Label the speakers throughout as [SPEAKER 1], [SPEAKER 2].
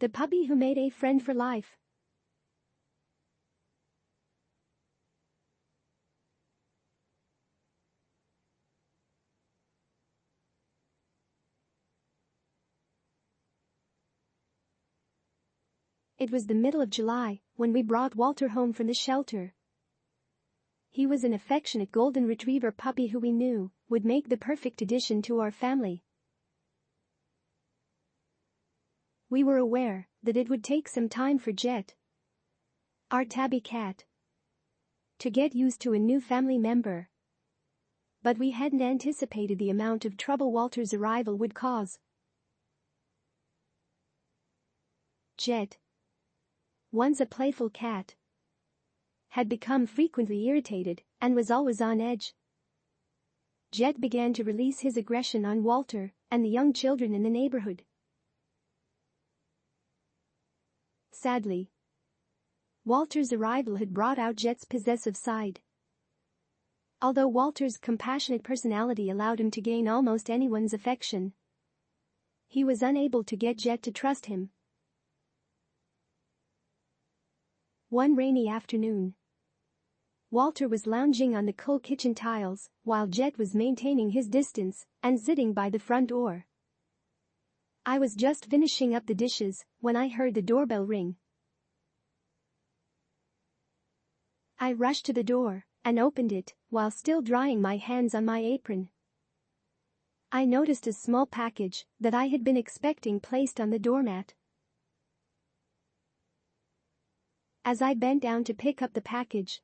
[SPEAKER 1] The puppy who made a friend for life. It was the middle of July when we brought Walter home from the shelter. He was an affectionate golden retriever puppy who we knew would make the perfect addition to our family. We were aware that it would take some time for Jet, our tabby cat, to get used to a new family member. But we hadn't anticipated the amount of trouble Walter's arrival would cause. Jet, once a playful cat, had become frequently irritated and was always on edge. Jet began to release his aggression on Walter and the young children in the neighborhood. Sadly, Walter's arrival had brought out Jet's possessive side. Although Walter's compassionate personality allowed him to gain almost anyone's affection, he was unable to get Jet to trust him. One rainy afternoon, Walter was lounging on the cool kitchen tiles while Jet was maintaining his distance and sitting by the front door. I was just finishing up the dishes when I heard the doorbell ring. I rushed to the door and opened it while still drying my hands on my apron. I noticed a small package that I had been expecting placed on the doormat. As I bent down to pick up the package,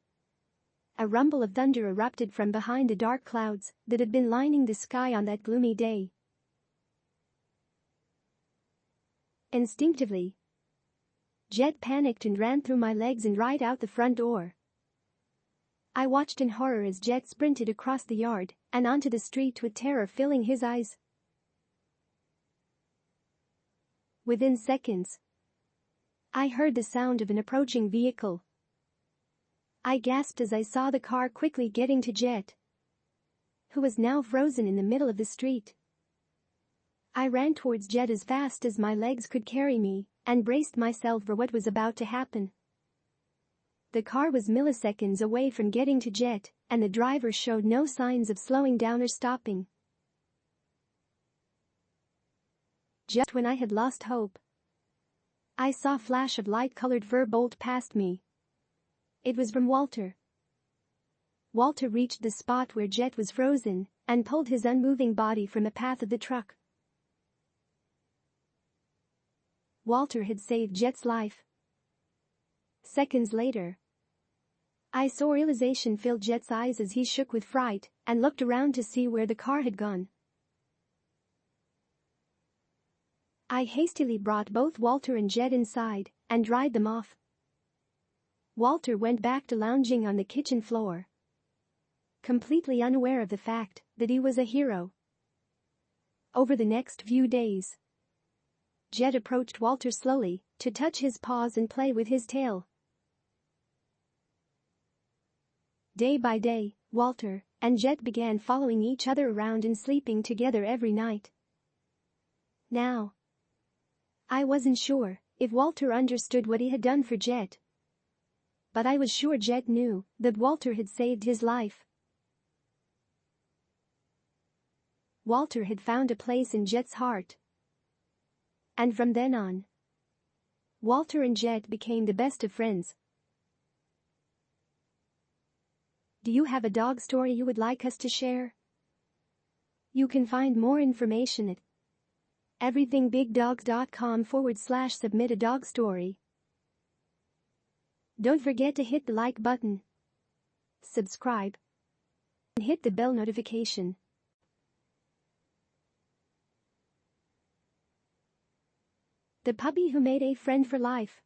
[SPEAKER 1] a rumble of thunder erupted from behind the dark clouds that had been lining the sky on that gloomy day. Instinctively, Jet panicked and ran through my legs and right out the front door. I watched in horror as Jet sprinted across the yard and onto the street with terror filling his eyes. Within seconds, I heard the sound of an approaching vehicle. I gasped as I saw the car quickly getting to Jet, who was now frozen in the middle of the street. I ran towards Jet as fast as my legs could carry me and braced myself for what was about to happen. The car was milliseconds away from getting to Jet, and the driver showed no signs of slowing down or stopping. Just when I had lost hope, I saw a flash of light-colored fur bolt past me. It was from Walter. Walter reached the spot where Jet was frozen and pulled his unmoving body from the path of the truck. Walter had saved Jet's life. Seconds later, I saw realization fill Jet's eyes as he shook with fright and looked around to see where the car had gone. I hastily brought both Walter and Jet inside and dried them off. Walter went back to lounging on the kitchen floor, completely unaware of the fact that he was a hero. Over the next few days, Jet approached Walter slowly to touch his paws and play with his tail. Day by day, Walter and Jet began following each other around and sleeping together every night. Now, I wasn't sure if Walter understood what he had done for Jet, but I was sure Jet knew that Walter had saved his life. Walter had found a place in Jet's heart, and from then on, Walter and Jet became the best of friends. Do you have a dog story you would like us to share? You can find more information at everythingbigdogs.com/submit a dog story. Don't forget to hit the like button, subscribe, and hit the bell notification. The puppy who made a friend for life.